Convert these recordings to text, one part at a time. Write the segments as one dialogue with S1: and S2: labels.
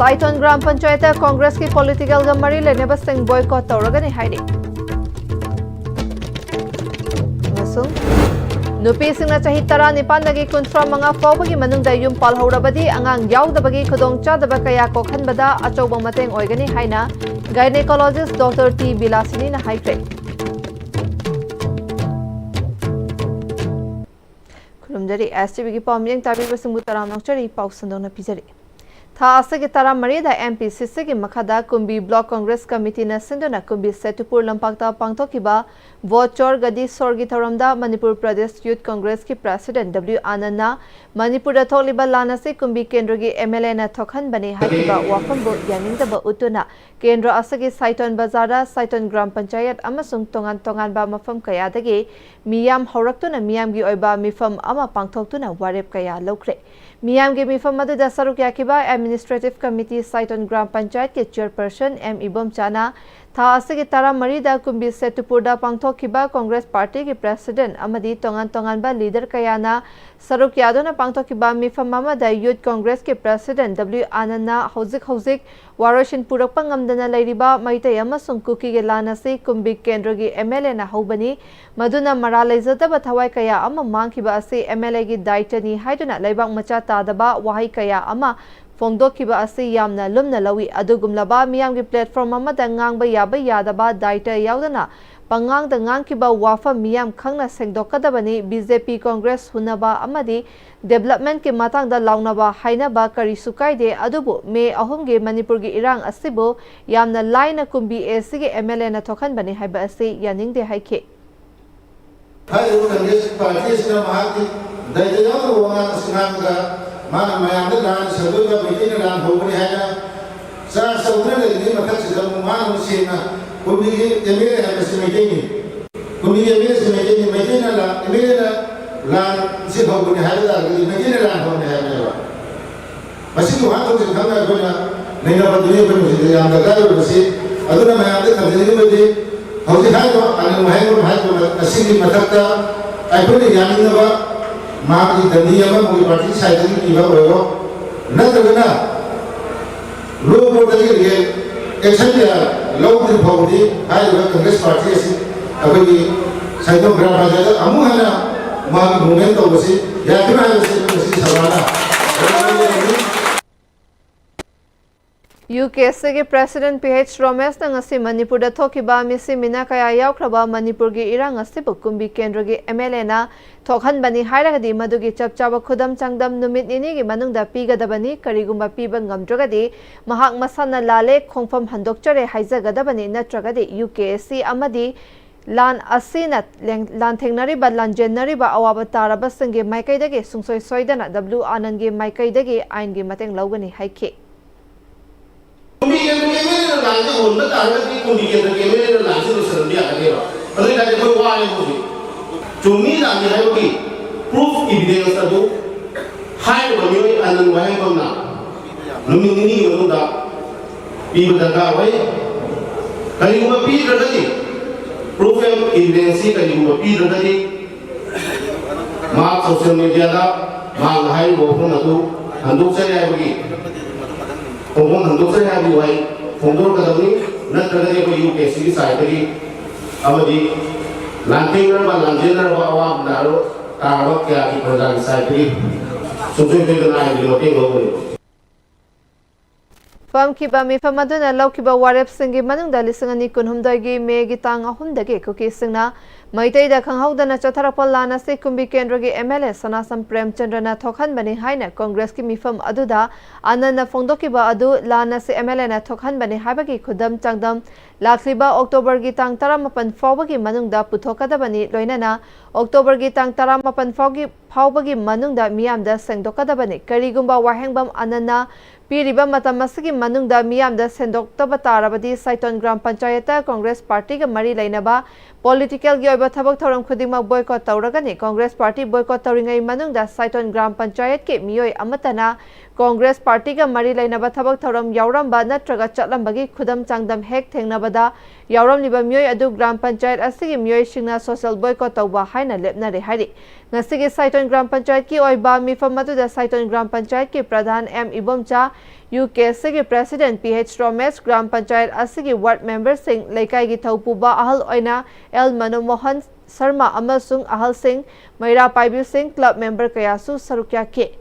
S1: Saiton Gram Panchayat Congress ki political gamari leneba sing boycott tauragani haidi. Masung Nupi singna chahi tara nipan lagi kuntra mga fawbagi manungda yung palhaurabadi angang yaudabagi khudong chadaba kaya kokhanbada achobang mateng oigani haina gynecologist Dr. T. Bilasini na haikre. Kurumdari STV ki pamyang tabi basung taram nokchari pausandong na pizari. Tha ase ki tara marida MP-Istv ki makhada Kumbi Block Congress Committee na sindona Kumbi Setupur Lampakta pangthokiba Vochor Gadi Sorgi Thoramda Manipur Pradesh Youth Congress ki President W. Anand Manipur da tholiba lana se Kumbi Kendra ki MLA na thokhan bani hakiba wafam bo yaningdaba utuna Kendra ase ki Saiton Bazara Saiton Gram Panchayat amasung tongan ba mafam kaya dagi miyam horaktuna miyam gi oiba mifam ama pangthoktuna warep kaya lokre Miyam ke mifam madu da saruk yakiba Administrative Committee Saiton Gram Panchayat ke Chairperson M. Ibom Chana tha ase ki tara marida Kumbi Setupur da pangthokiba Congress Party ke President amadi tongan ba leader kayana saruk yadona pangthokiba mifam mama da Youth Congress ke President W. Anand na hojik waroshin purakpa ngamdana lairiba maitai amasung kuki ge lana se Kumbi Kendra gi MLA na hobani maduna maralaizataba thawai kaya ama mangkiba ase MLA gi daitani haiduna laibak macha tadaba wahai kaya ama Fongdokiba ase yamna lumna lawi adugumlaba miyamgi platform amada ngangba yaba yadaba daita yaudana pangang da ngangkiba wafa miyam khangna sengdokadabani BJP Congress hunaba amadi development ki matang da launaba hainaba kari sukaide adubu me ahumge Manipur gi irang asibu yamna laina Kumbi AC gi MLA na thokhan bani haiba ase yaningde haike
S2: hai Congress party sina mahati daita yaudana wanga sinanga mana mayam da dan sabu da bikin dan hobni haya sa saudra da ni matak se da mana musina kumbi ge emere ha se mejengi kumbi ge emere se mejengi mejena la emere la se hobni haya da ni mejena la hobni haya ba masi ko ha to se khanga ko na nei na badune ko se ya da ga ro se aduna mayam da khadini ge meje hausi ha ko anu mahai ko asini matak da ai ko ni yani na ba माँ की दंडिया में मुझे party cycle की बात हो न तो ना लोग वोट के लिए एक्शन किया लोग दिन भोगी आज वो कांग्रेस पार्टी ऐसी अभी की साइकिल ग्राम पंचायत अमू है ना माँ की मूवमेंट तो वैसे या कि मैं वैसे सवाला
S1: UKC के President PH Romesh na ngasi Manipur da thokiba misi mina kaya yaukraba Manipur gi irang asibu Kumbi Kendra gi MLA na thokhan bani hairagadi madugi chapchaba khudam changdam numit nini gi manungda pigadabani karigumba piba ngamdragadi mahak masana lale khongpham handokchare haijagadabani natragadi UKC amadi lan asina lan thengnari ba lan jenari ba awaba taraba sange maikaidagi sungsoi soidana W Anand gi maikaidagi ain gi mateng lawgani haike
S3: Kumbi Kendra lansi honna targa ki Kumbi Kendra lansi to sarandi agade ba adai da koi wa ai hoji chumi lansi hai ki proof evidence ta do hai ba mi anan wa hai ba na lumi ni ni da pi ba da wai kali ma pi da di proof evidence kali ma pi da di ma social media da ma hai bo na do handuk sai ai ba ki Punggung handuk saya hari wai, punggung kadang ni nak kerja ko UKC di side lagi, amadi lanting nara lanjir nara awam naro tarawak kaya ki kerja di side lagi, susun tu dengan ayat lima tinggal boleh.
S1: Fam kiba mi famaduna law kiba warep singi manung dali singani kunhumdagi me gitang ahumdagi kuki singna maitai da khanghaudana chatharapal lana se Kumbi Kendra gi MLA Sanasam Premchandra na thokhan bani haina Congress ki mifam aduda anana fongdokiba adu lana se MLA na thokhan bani habagi khudam changdam lakliba October gi tang 18 fawbagi manungda puthokadabani loinana October gi tang 18 fawbagi manungda miyamda sengdokadabani karigumba wahengbam anana Piriba matamasi manungda miyamda sendokta tarabadi Saiton Gram Panchayat Congress Party ga mari lainaba political gi oiba thabak thoram khudima boycott tauragani Congress Party boycott tauringai manungda Saiton Gram Panchayat ke miyoi amatana Congress party का मरी लेनबा थबक थौरम यावरंबा नत्रगा चटलंबगी खुदम चांगदम हेक थेंगनबदा यावरमलिबा मियोय अदु ग्राम panchayat असिगी मियोय सिंगना social boycott तौबा हाइना लेपनरे हाइरि ngasi Saiton ग्राम पंचायत की ओइबा मिफम मदुदा Saiton ग्राम पंचायत के प्रधान M Ibomcha UK के president pH Ramesh ग्राम panchayat असिगी ward member Singh लेकाई की थौपुबा अहल ओइना L Manmohan Sharma अमसुंग अहल सिंह मैरा पाइबी सिंह क्लब मेंबर कयासु सरुक्या के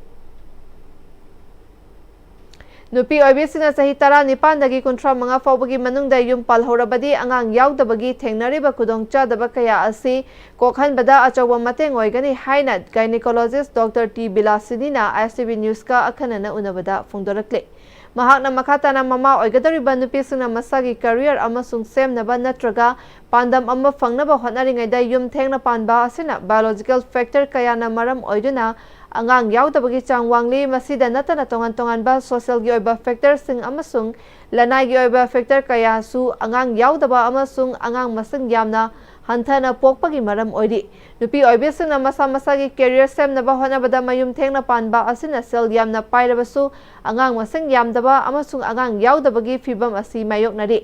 S1: नुपी ओइबिसिना सही तरा निपानदगी कुंट्रा मंगा फाउबगी मनुंगदा युम पालहौरबदी अंगांग याउदबगी थेंगनरिबा खुदोंगचादबा कया असी कोखनबदा अचौबा मतेंग ओइगनी हाइना गायनेकोलॉजिस्ट डॉक्टर टी बिलासिनीना ISTV न्यूज का अखनना उनबदा फोंदोरक्ले महाकना मखाताना ममा ओइगदरिबा नुपीसिना मसागी करियर अमसुंग सेमनबा नत्रगा पांदम अम्मा फंगनबा होटनारिंगैदा युम थेंगना पानबा असिना बायोलॉजिकल फैक्टर कयाना मरम ओइदुना अंगांग याउदबगी चांग वांगली मसीदा नतना तोंगान तोंगानबा सोशल गी ओइबा फैक्टर सिंग अमसुंग लनाई गी ओइबा फैक्टर कयासु अंगांग याउदबा अमसुंग अंगांग मसिंग यामना हंथना पोकपगी मरम ओइदि नुपी ओइबिसिना मसा मसागी कैरियर सेमनबा होनबदा मयुम थेंगना पानबा असिना सेल यामना पाइरबसु अंगांग मसिंग यामदबा अमसुंग अंगांग याउदबगी फिबम असि मायोकनरि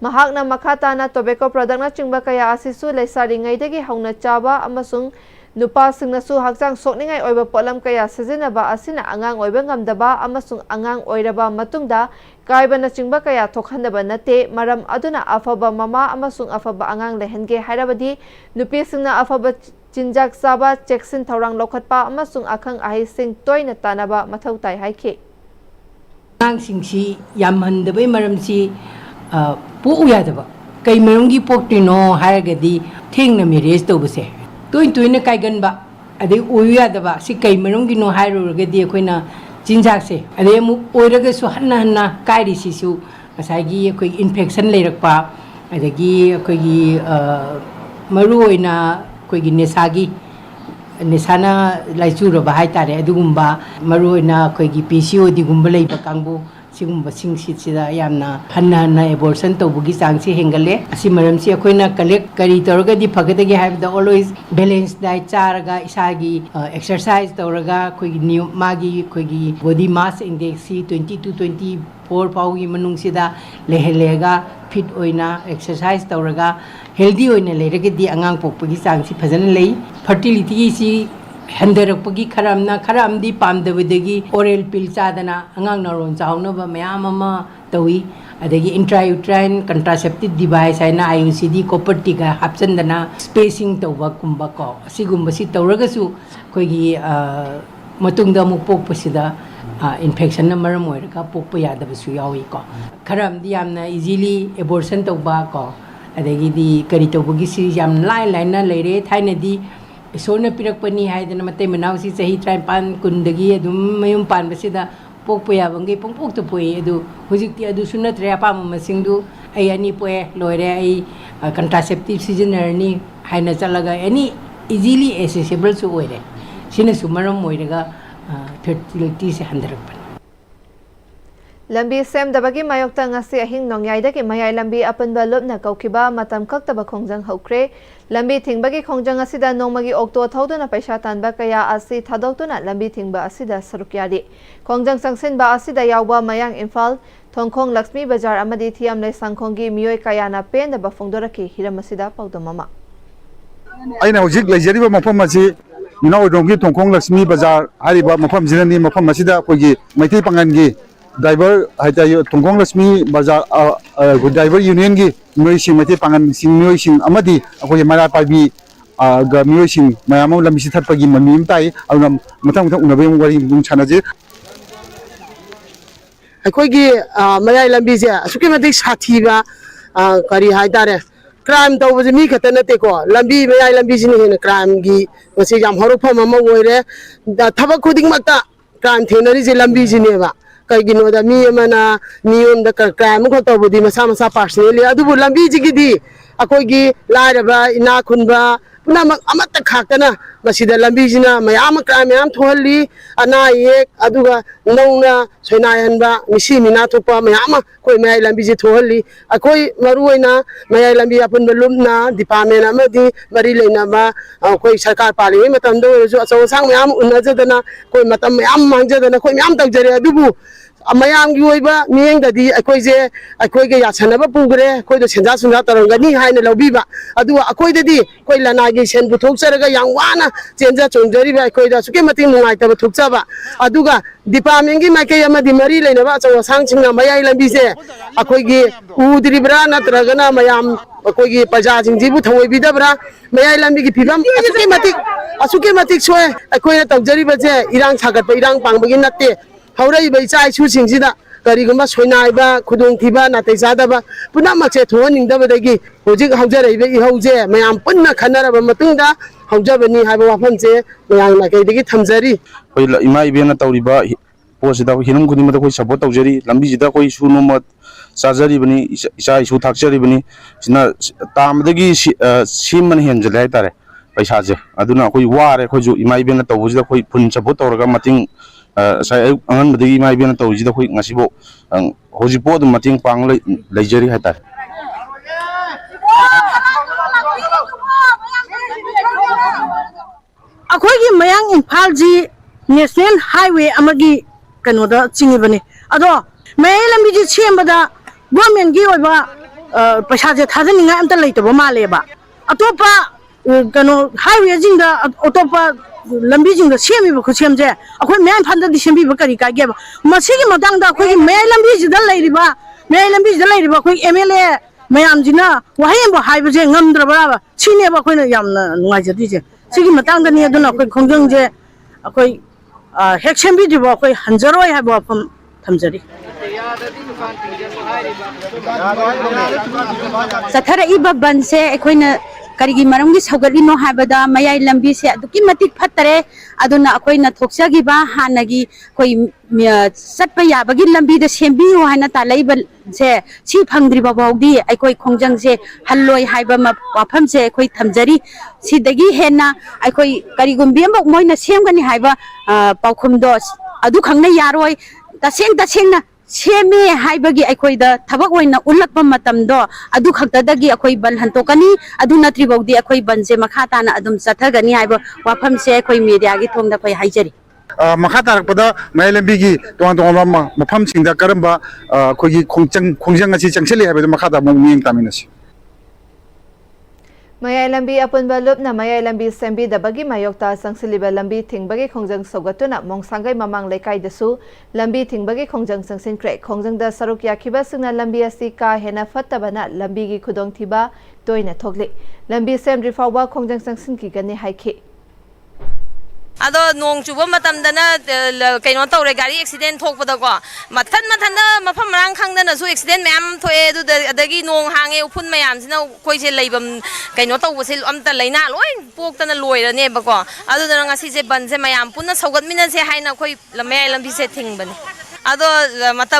S1: महाकना मखाताना टोबैको प्रोडक्टना चिंबा कया असिसु लेसारिंगैदगी हौना चाबा अमसुंग नुपा सिंगनसु हक्चांग सोकनिंगाई ओइबा पोलम कया सिजिनबा असिना अंगांग ओइबा ngamdaba अमसुंग अंगांग ओइरबा मतुंगदा काइबना चिंबा कया थोखनबा नते मरम अदुना अफबा ममा अमसुंग अफबा अंगांग लेहनगे हाइरबदी नुपी सिंगना अफबा चिंजाक साबा चेक्सिन थौरांग लौखटपा अमसुंग अखंग अहिसिंग तोइना तानबा मथौ ताइ हाइखे
S4: अंगांगसिंगसी यामहनदबै मरमसी पोउ यादबा कै मरमगी पोक्टिनो हाइरगदी थेंगना मेरेज तौबसे तोइन काइगनबा अदे ओयु यादबा सि कै मरमगिनो हाइरोरगदी अखोइना चिंजाकसे अदे मु ओइरगसु हन्ना हन्ना काइरिसिसु ngसाइगी अखोइ इन्फेक्शन लेरकपा अदगी अखोइगी मरु ओइना अखोइगी नेसागी नेसाना लाइचुरबा हाइतारे अदुगुम्बा मरु ओइना अखोइगी PCOD गुम्बा लेबा कांगबु सिगुम्बा सिंगसिदा यामना हन्ना हन्ना एबॉर्शन तौबगी चांगसे हेंगले असि मरमसी अखोइना कलेक्ट करी तौरगदी फगदगी हाइबदा ऑलवेज बैलेंस डाइट चारगा इसागी एक्सरसाइज तौरगा अखोइगी मागी अखोइगी बॉडी मास इंडेक्स 20 to 24 फाउगी मनुंगसिदा लेहेलेगा फिट ओइना एक्सरसाइज तौरगा हेल्दी ओइना लेरगदी अंगांग पोकपगी चांगसी फजन लेई फर्टिलिटी सी हंदरपगी खरामदी पामदबदगी ओरल पिल चादना अंगांग नरोन चाउनबा मयाम अमा तवी अदगी इंट्रायूट्राइन कंट्रासेप्टिव डिवाइस हैना IUCD कॉपर्टी का हापचंदना स्पेसिंग तौबा कुंबा को असिगुंबसी तौरगसु कोइगी मतुंगदा मु पोकपसिदा इन्फेक्शन न मरम ओइरका पोकप यादबसु यावी को खरामदी यामना इजीली एबॉर्शन तौबा को अदगी करी तौबगी सि याम लाइन लेरे थाइनदी सोना पिरकपनी हाइदना मते मनावसी सही 53 कुंदगी अदुम मयुम पानबसिदा पोकप याबंगे पोंपोक तो पोए अदु हुजिकती अदु सुनत्रे अपाम मसिंगदु आई अनि पोए लोरे आई कंट्रासेप्टिव सिजनरनी हाइना चलगा एनी इजीली एक्सेसिबल सु ओइरे सिने सुमरम ओइरगा फर्टिलिटी से हंदरकपन
S1: लंबी सेमदबगी मायोक्ता ngasi ahing nongyai mayai lambi apanba lopna kaukiba matam kaktaba khongjang hokre lambi thingbagi khongjang asida nongmagi okto thauduna paisa tanba kaya asi thadautuna lambi thingba asida sarukyari khongjang sangsenba asida yawba mayang Imphal Thongkhong Lakshmi Bazar amadi thiam le sangkhonggi miyoi kayana pen da phongdoraki hiram asida paudamama
S5: aina hojik leijariba mafam asi mina odonggi Thongkhong Lakshmi Bazar hariba mafam jinani mafam asida kogi maithei pangangi driver है थोंगोंग लक्ष्मी बाजार driver union की मियोइसिंग मते पांगन सिंग मियोइसिंग अमदी अखोय मरा पाबी ग मियोइसिंग मयाम लम्बी थत्पगी ममीम ताई अउना मथंग मथंग उनबे worry बुंग छानाजे
S6: अखोयगी मयाई लम्बी से असुके मते साथीबा करी हाइतारे क्राइम तौबजे मी खत नतेको लम्बी मयाई लम्बी सिने हेन क्राइम गी मसे याम हरफम अम ओइरे थबक खुदिंग मक्ता क्राइम थेनरी जे लम्बी जिनेबा कईगिनोदा मी अमना नियम द क्राइम को तौबदी मसा मसा पर्सनली अदुबु लम्बी जिगिदी अखोयगी लाइरबा इना खुनबा punamak amata khakana masida lambijina mayam crime mayam thohalli ana yek aduga nongna soinayanba misi mina thopa mayam koi mayai lambiji thohalli akoi maruina mayai lambi apun belumna department amadi mari leinama koi sarkar pali matamdo jo aso sang mayam unajadana koi matam mayam mangjadana koi mayam tagjare adubu mayam gi oiba miyeng dadi akoi je akoi ge yasanaba pugre koi do senja sunja tarangani haina lobiba adu akoi dadi koi lana gi sen buthok saraga yang wana chenja chonjari ba koi da suke mati mungai ta buthok chaba aduga department gi maike amadi mari leinaba aso sang chingna mayai lambi se akoi gi udribra natragana mayam akoi gi paja jingji bu thoi bidabra mayai lambi gi phibam asuke matik soe akoi na tagjari ba je irang sagat ba irang pangbagi natte haurai bai chai su singsida kariguma soinai ba khudong thiba natai sadaba punamak se thoning dabadagi hojik haujarei be ihauje mayam punna khanaraba matungda haujabani haiba wafam se mayam makai dagi thamjari
S7: koi ima ibena tawriba posida ko hinum khudima koi support tawjari lambi jida koi su nomat sajari bani isa isu thakjari bani sina tamadagi simman henjale hai tare paisa je aduna koi ware koi ju ima ibena tawjida koi pun support tawraga mating sai angan badagi mai bena tawji da khoi ngasibo hojipo dum mating pang leijari hatar
S8: akhoi gi mayang imphal ji national highway amagi kano da chingi bani ado mai lambi ji chembada government gi oiba paisa je thajani nga amta leitaba male ba atopa kano highway jingda atopa lambi jing da semi ba khuchem je akhoi mayan phanda di sembi ba kari ka ge ba masigi madang da akhoi mai lambi ji da leiriba akhoi MLA mayam jina wahai ba hai ba je ngamdra ba chine ba akhoi na yamna ngai je di je sigi matang da ni aduna akhoi khongjang je akhoi hek sembi di ba akhoi hanjaroi ha ba pham thamjari
S9: sathara iba banse akhoi karigi marumgi saugari no habada mayai lambi se aduki matik phattare aduna akoi na thokjagi ba hanagi koi satpa yabagi lambi da sembi ho hana ta leiba se chi phangdri ba bawdi aikoi khongjang se halloi haiba ma wafam se akoi thamjari sidagi hena aikoi karigumbi amok moina semgani haiba paukhumdo adu khangna yaroi taseng seme haibagi aikoi da thabak oina ulakpa matamdo adu khaktadagi akoi ban hantokani adu natri bawdi akoi banje makha tana adum chathagani haiba wafam se akoi media gi thongda pai haijari
S5: makha tarakpada mai lambi gi tong mafam singda karamba khogi khongjang asi changseli haibada makha ta mong taminasi
S1: Mayai lambi apunba lupna mayai lambi sembi dabagi mayokta sangsiliba lambi thingbagi khongjang sogatuna mongsangai mamang lekai dasu lambi thingbagi khongjang sangsinkre khongjang da saruk yakhiba singna lambi asi ka hena fattabana lambi gi khudong thiba toina thokli lambi semri fawba khongjang sangsinki gani haikhi
S10: ado nong chuba matamdana kaino tawre gari accident thokpada ko mathan da mafam rang khangdana su accident mayam thoe du adagi nong hange uphun mayam sina koi se leibam kaino tawbse amta leina loi poktana loirane ba ko adu da ngasi se ban se mayam punna saugat mina se haina koi lamai lambi se thingbani ado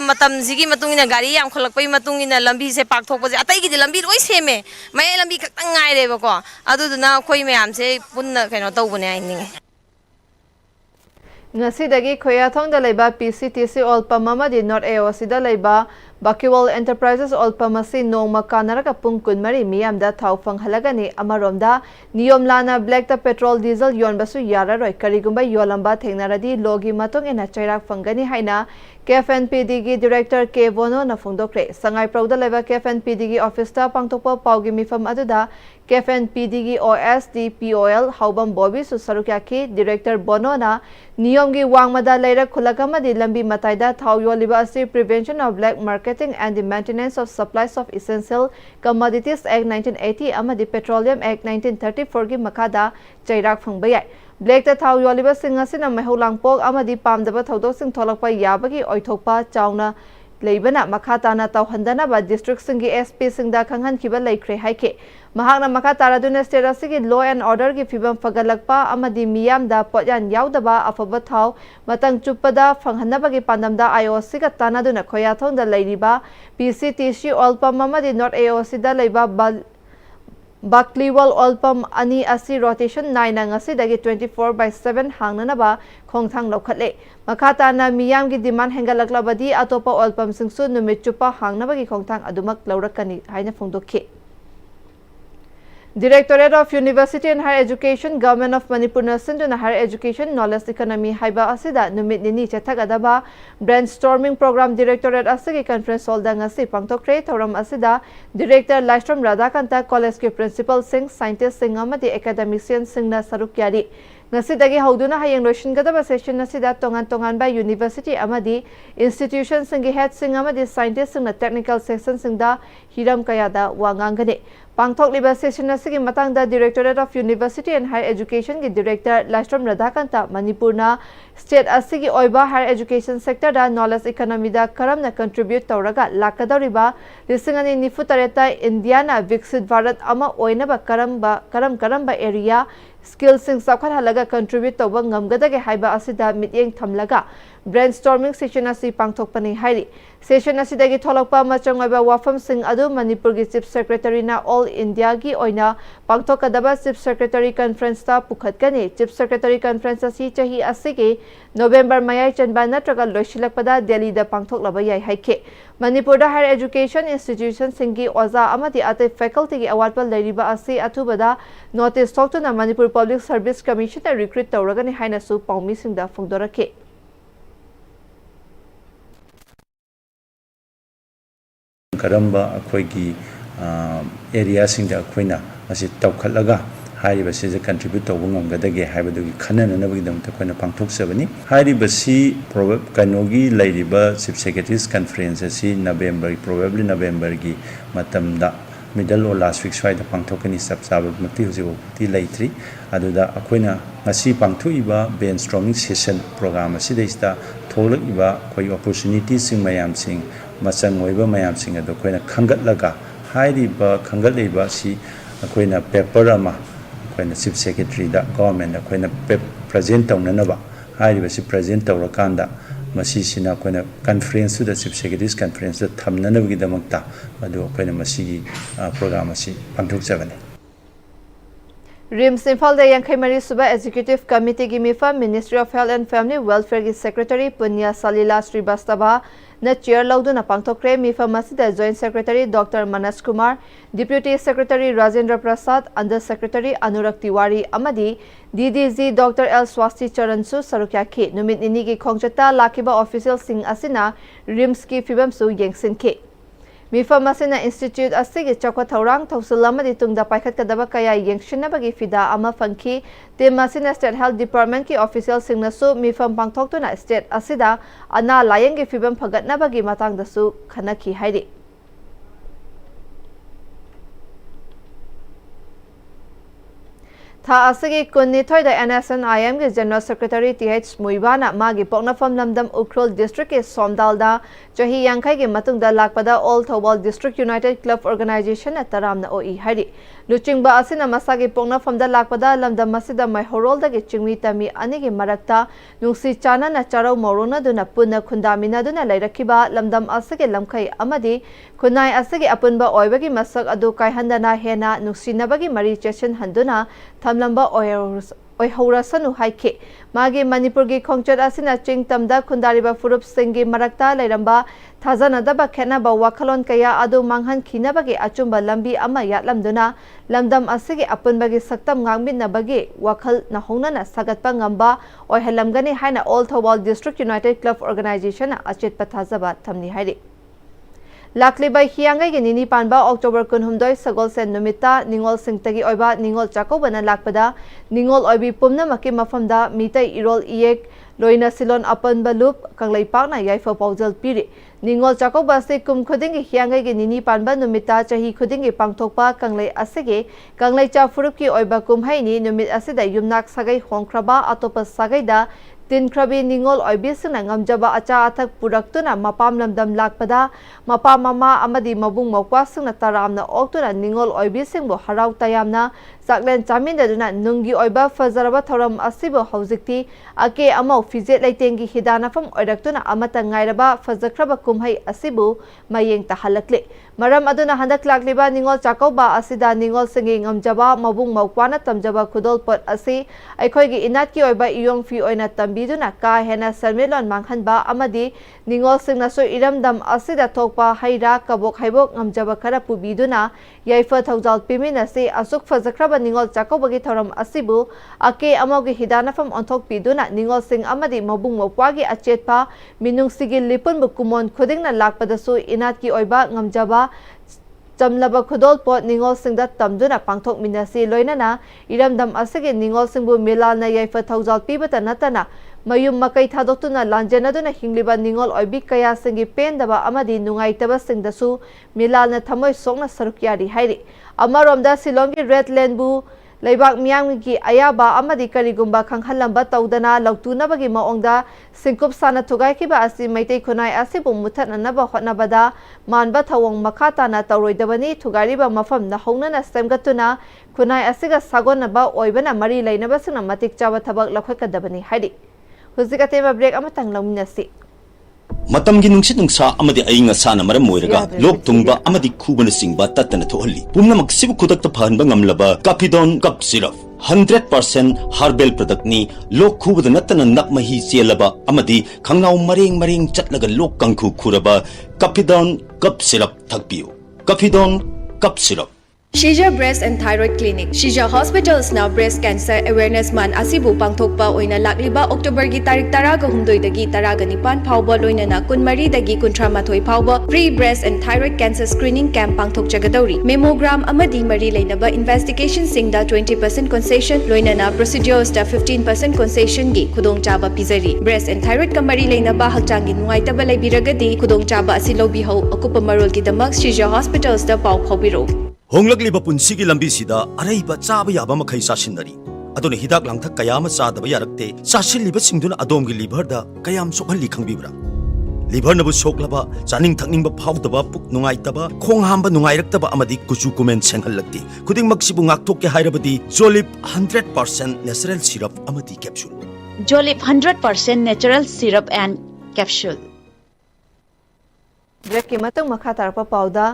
S10: matam sigi matungina gari yam kholakpai matungina lambi se pak thokpa je atai gi lambi loi seme mai lambi khaktang ngai re ba ko adu na koi mayam se punna kaino tawbane ai ninge
S1: Ngasidagi Khoyathong da laiba PCTC Olpama amadi North AOC da laiba Bakiwal Enterprises Olpama si nongma kanaraka pungkun mari miyamda thau fanghalagani amaromda niyom lana black ta petrol diesel yonbasu yararoi karigumba yolamba thengnaradi logi matong ena chairak fangani haina KFNPD gi director K Bono na phongdokre sangai prauda laiba KFNPD gi office ta pangtokpa paugi mifam aduda KFNPD gi OSD POL haubam Bobby su sarukyaki director Bono na niyom gi wangmada laira khulakama di lambi mataida thau yoliba asi prevention of black marketing and the maintenance of supplies of essential commodities Act 1980 amadi Petroleum Act 1934 gi makada chairak phangbayai Black ta thau yoliba singasina mahulangpok amadi pamdaba thodok sing tholakpa yabagi oithokpa chauna leibana makhatana tawhandana ba district singi SP singda khanghan khiba laikre haike mahakna makhatara duna state asigi law and order gi fibam fagalakpa amadi miyam da potyan yaudaba afaba thau matang chupada phanghanabagi pandamda IOC ga tanaduna khoyathong da leiriba PCTC Olpam amadi North AOC da leiba Bakliwal oil pump ani asi rotation 9 na ngasidagi 24/7 hangnanaba khongthang lokhatle makata na miyam gi demand hengalaklabadi atopa oil pump singsu numit chupa hangnabagi khongthang adumak laurakani haina phongdokhe. Directorate of University and Higher Education, Government of Manipur Sinduna Higher Education Knowledge Economy Haiba Asida Numit Nini Chethagadaba Brainstorming Program Directorate Asigi Conference Hall Dangasi Pangtokre Thoram Asida Director Lystrom Radhakanta College ke Principal Singh Scientist Singh Amadi Academician Singh na Sarukyari Ngasidagi hauduna hayang loishin gadaba session nasida tongan ba University amadi institution singi head Singh amadi scientist singh na technical section singda hiram kayada wangangane Pangthok liba session nasigi matangda Directorate of University and Higher Education ki Director Lystrom Radhakanta Manipur na state asigi oiba higher education sector da knowledge economy da karam na contribute tawraga lakadoriba lisingani nifutareta India na Viksit Bharat ama oinaba karam ba area skills sing sakhat halaga contribute tawba ngamgadage haiba asida mityeng thamlaga brainstorming session asi pangthokpani hairi session asidagi tholokpa machangaiba wafam sing adu Manipur gi chief secretary na all India gi oina pangthokadaba chief secretary conference ta pukhatkani chief secretary conference asi chahi asigi November mayai chanba natraga loisilakpada Delhi da pangthoklaba yai haike Manipur da higher education institution singi oza amati ate faculty gi awardpa leiriba asi athubada notice thokna Manipur Public Service Commission na recruit tawragani haina su paumi singda phongdorake
S11: Karamba akhoi area singda akhoina asi tawkhatlaga hariba si contribute tawba ngamgadage haibadu khananabagi damta khoina pangthoksabani hariba si kanogi lairiba chief secretaries conference asi November probably November gi matamda middle or last week swai da pangthokani sabsaba mati huji laitri aduda akhoina ngasi pangthoiba brainstorming session program asi deista tholakiba khoi opportunities sing mayam sing masang oiba mayam sing ado khoina khangatlaga hairiba khangatleba si akhoina paper ama khoina chief secretary da government akhoina present tawnanaba hairiba si present tawrakanda masi sina khoina conference da chief secretaries conference da thamnanabagi damakta adu khoina masigi program asi pangthokjabani
S1: RIMS Imphal da Yankhai Mari Suba Executive Committee gi mifa Ministry of Health and Family Welfare gi Secretary Punya Salila Srivastava na chair lauduna pangthokre mifa masida Joint Secretary Dr. Manas Kumar Deputy Secretary Rajendra Prasad Under Secretary Anurag Tiwari amadi DDG Dr. L Swasti Charansu Sarukyakhe numit nini gi khongchata lakiba official sing asina RIMS ki fibam su yengsinke Mifa Masina Institute asigi chakwa thaurang thausulamadi tungda paikhat kadaba kaya yengshinabagi fida ama fangki te Masina State Health Department ki official singnasu mifam pangthoktuna state asida ana layeng gi fibam phagatnabagi matangdasu khanaki hairi Tha asigi kunni thoida NSNIM ge General Secretary TH Muibana magi Poknafam Lamdam Ukhrul District ke Somdalda chahi yankhai ge matungda lakpada All Thobal District United Club Organization na taramna oi hari luchingba asina masagi Poknafam da lakpada Lamdam masida mai horol da ge chingmi tami ani ge marakta nungsi chana na charau morona duna punna khundamina duna lairakiba Lamdam asige lamkhai amadi khunai asige apunba oibagi masak adu kaihandana hena nungsinabagi mari cheshin handuna Tamlamba oihorasanu haike magi Manipur gi khongchat asina chingtamda khundariba furup singi marakta lairamba thajanadaba khenaba wakhalon kaya adu manghan khinabagi achumba lambi ama yatlamduna lamdam asigi apunbagi saktam ngangminabagi wakhal na hongnana sagatpa ngamba oihalamgani haina All Thobal District United Club Organization achet pathajaba thamni hairi Laklibai hiangai gi nini panba October 19 sagol sen numita ningol singtagi oiba ningol chakobana lakpada ningol oibi pumna maki mafamda mitai irol iek loina silon apan balup kanglai pakna yaifa paujal piri ningol chakoba se kum khudingi hiangai gi nini panba numita chahi khudingi pangthokpa kanglai asege kanglai cha furup ki oiba kumhai ni numit asida yumnak sagai hongkraba atopa sagaida Tin krabi ningol oibisina ngamjaba acha athak puraktuna mapam lamdam lakpada mapa mama amadi mabung mawkwasingna taramna oktuna ningol oibisingbo harau tayamna zaklen chamindaduna nungi oiba fajaraba thoram asibo haujikti ake amau fijet laitengi hidanafam oiraktuna amata ngairaba fajakraba kumhai asibu mayeng tahalakle Maram aduna handak lakliba ningol chakauba asida ningol singi ngamjaba mabung maukwana tamjaba khudol pot asi aikhoigi inat ki oiba iyong fi oina tambiduna ka hena sermelon manghanba amadi ningol singna so iramdam asida thokpa haira kabok haibok ngamjaba khara pubiduna yaifa thaujal pimina se asuk fajakraba ningol chakobagi thoram asibu ake amogi hidanafam onthok piduna ningol sing amadi mabung maupwagi achetpa minung sigil lipun bukumon khudingna lakpadasu inat ki oiba ngamjaba Jamlaba khudol pot ningol singda tamduna pangthok minasi loinana iramdam asage ningol singbu milalna yaifa thaujal pibata natana mayum makai thadoktuna lanjenaduna hingliba ningol oibi kaya singi pendaba amadi nungaitaba singdasu milalna thamoi sokna sarukyari hairi amaromda silongi red land bu Laibak miyanggi ayaba amadi karigumba khanghalamba tawdana lautunabagi maongda singkup sana thugai kiba asi maitei khunai asibu muthananaba hotnabada manba thawong makhatana tawroidabani thugariba mafam na hongnana semgatuna khunai asiga sagonaba oibana mari lainaba sina matik chawa thabak lakhakadabani haidi huzikateba break amatang laminasi
S12: Matamgi nungsit nungsa amadi ainga sana maram moiraga lok tungba amadi khubana singba tatana thohalli pumna maksibu khudak ta phanba ngamlaba Capidon cup syrup 100% herbal product ni lok khubada natana nakmahi selaba amadi khangnau mareng chatlaga lok kangkhu khuraba Capidon cup syrup thakpiu Capidon cup syrup
S13: Shija Breast and Thyroid Clinic. Shija Hospitals now Breast Cancer Awareness Month asibu pangthokpa oina lakliba October gi tarik taraga humdoi dagi taraga nipan phawba loinana kunmari dagi kuntramathoi phawba free breast and thyroid cancer screening camp pangthok jagadauri mammogram amadi mari leinaba investigation singda 20% concession loinana procedures da 15% concession gi khudong chaba pizari breast and thyroid kamari leinaba hakchangi nuaitaba leibiragadi khudong chaba asi lobi ho akupa marol gi damak Shija Hospitals da paw phawbiro
S12: Honglakliba punsigi lambi sida araiba chaba yaba makhai sasinari adone hidak langthak kayama chadaba yarakte sasilliba singduna adomgi liver da kayam sokhalli khangbibra liver nabu soklaba chaning thakningba phawdaba puk nungaitaba khong hamba nungairaktaba amadi kuchu kumen senghallakti khuding maksibu ngakthok ke hairabadi Jolip 100% natural syrup amadi capsule
S9: Jolip 100% natural syrup and capsule
S1: break ki matang makha tarpa pauda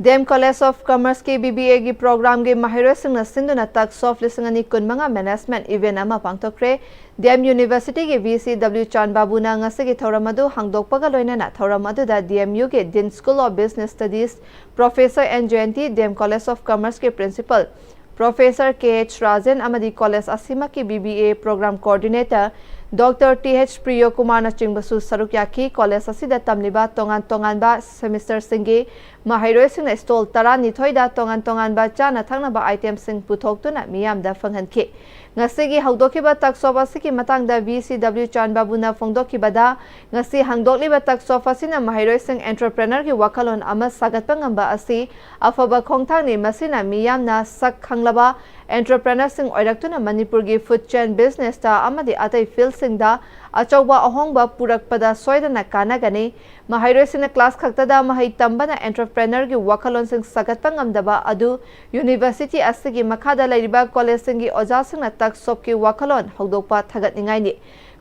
S1: Dem College of Commerce ke BBA gi program ge mahiro singna sinduna tak soft lisangani kunmanga management event ama pangtokre Dem University ge VCW Chan Babu na ngase ge thoramadu hangdokpaga loinana thoramadu da DMU ge Dean School of Business Studies Professor NJNT Dem College of Commerce ke principal Professor KH Rajan amadi College Asima ke BBA program coordinator Dr. TH Priyo Kumar na chingbasu sarukyaki college asida tamliba tongan ba semester singi mahiroi singna stall tara nithoida tongan ba chana thangna ba item sing puthoktu na miyam da fanghanki ngasigi haudokiba taksofa siki matangda VCW Chan Babu na phongdokiba da ngasi hangdokliba taksofa sina mahiroi sing entrepreneur ki wakalon ama sagatpa ngamba asi afaba khongthangni masina miyam na sak khanglaba entrepreneur sing oiraktuna Manipur gi food chain business ta amadi atai field singda achauba ahongba purakpada soidana kanagani mahiroi singna class khaktada mahai tambana entrepreneur gi wakalon sing sagatpa ngamdaba adu university asigi makhada lairiba college singi oja singna tak sopki wakalon hogdokpa thagatningai ni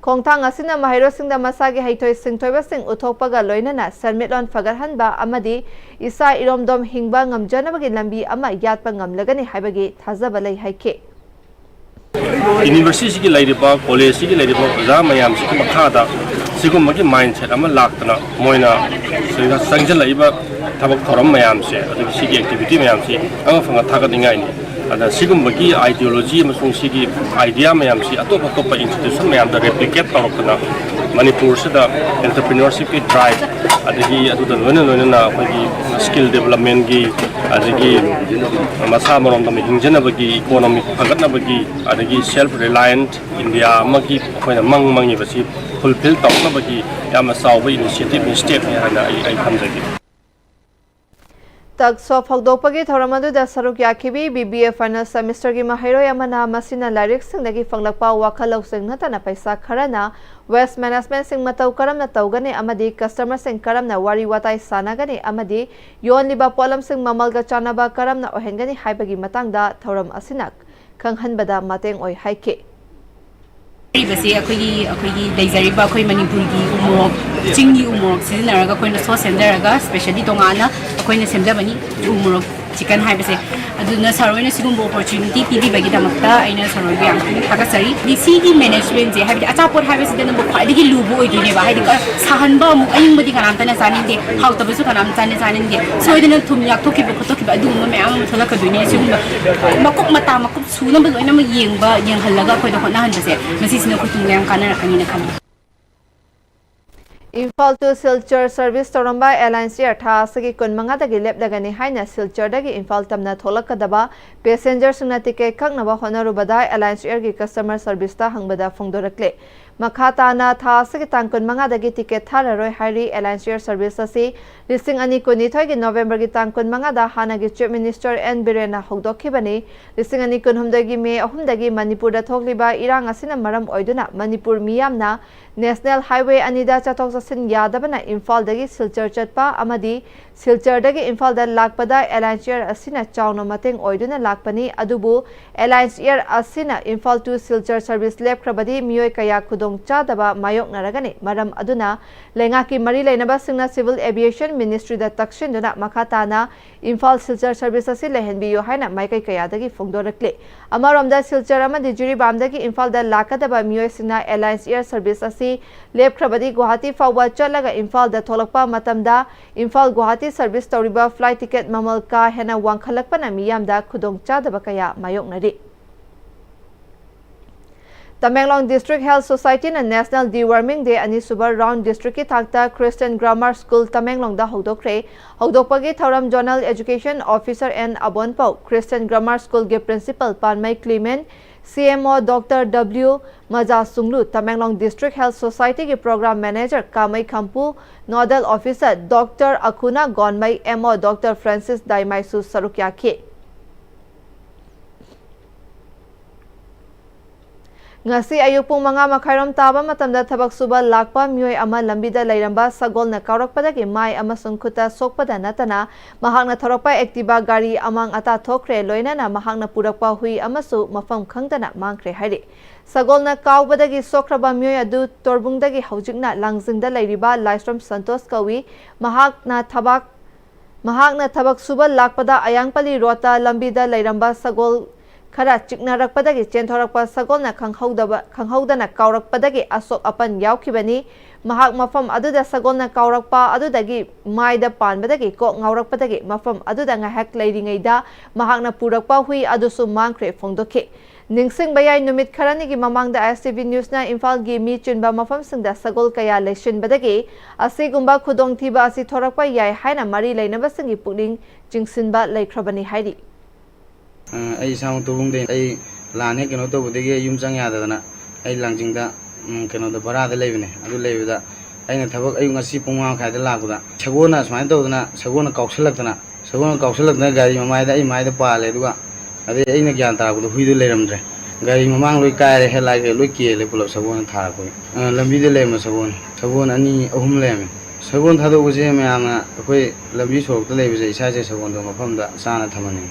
S1: khongthang asina mahiroi singda masagi haithoi singthoiba sing uthokpaga loinana sermitlon fagarhanba amadi isa iromdom hingba ngamjanabagi lambi ama yatpa ngamlagani haibagi thajaba lai haike
S14: University ki lairiba college ki lairiba oja mayam si makhada sigumagi mindset ama laktana moina sida sangjal laiba thabak thoram mayam se adu sigi activity mayam si anga phanga thagadingai ni ada sigumagi ideology amasung sigi idea mayam si atop institution mayam da replicate tawakna Manipur sida entrepreneurship ki drive adagi adu da loina na phagi skill development gi adagi masa marom da hingjana bagi economic phagatna bagi adagi self reliant India amagi khoina mangi basi fulfill tawna bagi yama sawa initiative ni state hana ai khamjagi
S1: tak so phagdokpagi thoramadu da saruk yakibi BBA final semester gi mahiro yamana masina lyric singnagi fanglakpa wakhalau singna tana paisa kharana West management sing matau karamna tawgani amadi customer sing karamna wari watai sanagani amadi yonliba polam sing mamalga chanaba karamna ohengani haibagi matangda thoram asinak khanghanbada mateng oi haike
S9: ꯔꯤꯕꯁꯦ ꯑꯩꯈꯣꯏꯒꯤ ꯂꯩꯖꯔꯤꯕ ꯑꯩꯈꯣꯏ ꯃꯅꯤꯄꯨꯔꯒꯤ ꯎꯃꯣꯔꯣꯛ ꯆꯤꯡꯒꯤ ꯎꯃꯣꯔꯣꯛ ꯁꯤꯖꯤꯟꯅꯔꯒ ꯑꯩꯈꯣꯏꯅ sauce ꯁꯦꯝꯖꯔꯒ ꯁ꯭ꯄꯦꯁꯤꯌꯦꯜꯂꯤ ꯇꯣꯉꯥꯟꯅ ꯑꯩꯈꯣꯏꯅ ꯁꯦꯝꯖꯕꯅꯤ ꯎꯃꯣꯔꯣꯛ chicken ꯍꯥꯏꯕꯁꯦ ꯑꯗꯨꯅ ꯁꯔꯣꯏꯅ ꯁꯤꯒꯨꯝꯕ opportunity ꯄꯤꯕꯤꯕꯒꯤꯗꯃꯛꯇ ꯑꯩꯅ ꯁꯔꯣꯏꯕꯨ ꯌꯥꯝ ꯊꯥꯒꯠꯆꯔꯤ ꯁꯤꯒꯤ ꯃꯦꯅꯦꯖꯃꯦꯟꯠꯁꯦ ꯍꯥꯏꯕꯗꯤ ꯑꯆꯥꯄꯣꯠ ꯍꯥꯏꯕꯁꯤꯗꯅꯕꯨ ꯈ꯭ꯋꯥꯏꯗꯒꯤ ꯂꯨꯕ ꯑꯣꯏꯗꯣꯏꯅꯦꯕ ꯍꯥꯏꯗꯤ ꯁꯥꯍꯟꯕ ꯑꯃꯨꯛ ꯑꯌꯤꯡꯕꯗꯤ ꯀꯅꯥꯝꯇꯅ ꯆꯥꯅꯤꯡꯗꯦ ꯍꯥꯎꯇꯕꯁꯨ ꯀꯅꯥꯝꯇꯅ ꯆꯥꯅꯤꯡꯗꯦ ꯁꯣꯏꯗꯅ ꯊꯨꯝ ꯌꯥꯛꯊꯣꯛꯈꯤꯕ ꯈꯣꯠꯇꯣꯛꯈꯤꯕ ꯑꯗꯨꯒꯨꯝꯕ ꯃꯌꯥꯝ ꯑꯃ ꯊꯣꯛꯂꯛꯀꯗꯣꯏꯅꯦ ꯁꯤꯒꯨꯝꯕ ꯃꯀꯨꯞ ꯃꯇꯥ ꯃꯀꯨꯞ ꯁꯨꯅꯕ ꯂꯣꯏꯅꯃꯛ ꯌꯦꯡꯍꯜꯂꯒ ꯑꯩꯈꯣꯏꯗ ꯍꯣꯠꯅꯍꯟꯕꯁꯦ ꯃꯁꯤꯁꯤꯅ ꯑꯩꯈꯣꯏ ꯇꯨꯡꯗ ꯌꯥꯝ ꯀꯥꯟꯅꯔꯛꯀꯅꯤꯅ ꯈꯜꯂꯤ
S1: Imphal to Silchar service Toramba Airlines Air Tha Asagi Kunmangadagi Leplagani Haina Silchardagi Imphal Tamna Tholakadaba Passengers na ticket Kaknaba Honarubada Airlines Air gi customer service ta hangbada Fongdorakle Makata na Tha Asagi Tangkun Mangadagi ticket Thararoi Hari Airlines Air service asi Listing Ani Kunithoi gi November gi Tangkun Mangada Hanagi Chief Minister N Birena Hogdokibani Listing Ani Kunhumdagi Me Ahumdagi Manipur da Thokliba Irang asina maram oiduna Manipur miyamna National Highway Anida Chatok Sin Yadabana Imphal dagi Silchar Chatpa Amadi Silchar dagi Imphal da Lakpada Airlines Air Asina Chawna Mateng Oiduna Lakpani Adubu Airlines Air Asina Imphal to Silchar service lab krabadi Miyoi Kaya Kudong Chadaba Mayok Naragani Maram Aduna Lengaki Mari Lainaba Singna Civil Aviation Ministry da Takshin Duna Makatana Imphal Silchar service asi lehenbi Yohaina Maikai Kaya dagi Fongdorakle Amaramda Silchar Amadi Juri Bamdagi Imphal da Lakadaba Miyoi Sina Airlines Air service asi lab krabadi Guwahati Fawa Chalaga Imphal da Tholakpa Matamda Imphal Guwahati service Toriba flight ticket Mamal Ka Hena Wangkhalakpana Miyamda Kudong Chadaba Kaya Mayoknari Tamenglong District Health Society na National Deworming Day ani subar round district ki thakta Christian Grammar School Tamenglong da hogdokre hogdokpagi thoram Zonal Education Officer N Abonpau Christian Grammar School ge principal Panmai Clement CMO Dr. W. Maja Sunglu, Tamenglong District Health Society के Program Manager Kamai Kampu, Nodal Officer Dr. Akuna Gonmai MO Dr. Francis Daimaisu Sarukyake. Ngasi ayupung mga makhairam taba matamda thabak suba lakpa miyoi ama lambida lairamba sagol na kaurakpadagi mai amasung khuta sokpada natana mahakna thorakpa activa gari amang ata thokre loinana mahakna purakpa hui amasu mafam khangdana mangkre hairi sagol na kaubadagi sokraba miyoi adu torbungdagi haujikna langjingda lairiba Laistrom Santos kawi mahakna thabak suba lakpada ayangpali rota lambida lairamba sagol Khara chiknarakpadagi chenthorakpa sagolna khanghaudana kaurakpadagi asok apan yaukibani mahak mafam aduda sagolna kaurakpa adudagi maida panbadagi ko ngaurakpadagi mafam aduda ngahak leiringeida mahakna purakpa hui adusu mangkre fongdokhe ningsing bayai numit kharanigi mamangda ISTV News na Imphal gi mi chunba mafam singda sagol kaya leishin badagi asigumba khudong thiba asi thorakpa yai haina mari leinaba singi pukling jingsinba leikrabani hairi
S15: I sound to whom they land he cannot over the yum sang yadana. I langing that cannot the parade levene. I will leave that. I know a sipung had the laguda. Sagona's my dona, Sagona Coxelatana, Sagona Coxelatana, Gary Mamada, I might the paledua. I did a ganta with the Hudu Lemdre. Gary Mamang look head like a lucky level of Savon Tarco. Lambida Lema Savon, Savon Ani Ohumlem. Sagon Hado was a man, away Labiso, the ladies, a size of Savon from the Sana Tamani.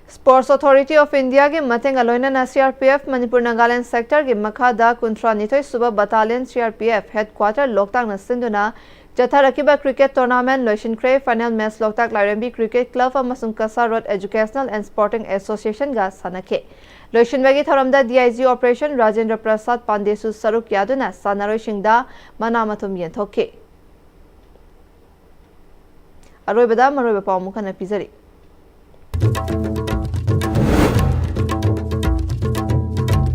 S1: Sports Authority of India के मतंग अलोइना ना CRPF Manipur Nagaland sector के मखादा कुंट्रा निथोई सुबह battalion CRPF headquarter Loktak नसिंदुना जथा रखिबा cricket tournament लोशन क्रे final match Loktak Lairembi cricket club अमसुंग कसा road educational and sporting association गा सनखे लोशन बगी थरमदा DIG ऑपरेशन राजेंद्र प्रसाद पांडेसु सरुक यादुना सानारोइसिंगदा मनामथुम येंथोखे अरोइबदा मरोइबा पामुखना पिजरी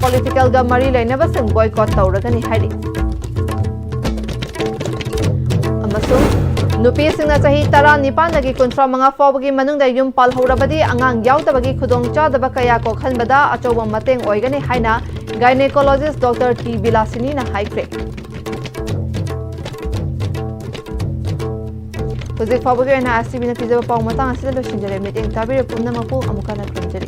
S1: Political ga mari lainaba sing boycott tawragani hairi amasung nupi singna chahi 19 dagi 39 fawbagi manungda yum pal horabadi angang yaudabagi khudong chadaba kaya ko khanbada achoba mateng oigani haina gynecologist Dr. T Bilasini na haikre Hujik fawbagi na ISTV na pizaba paw matang asila lo shinjare meeting tabire pumna mapu amukana kramjari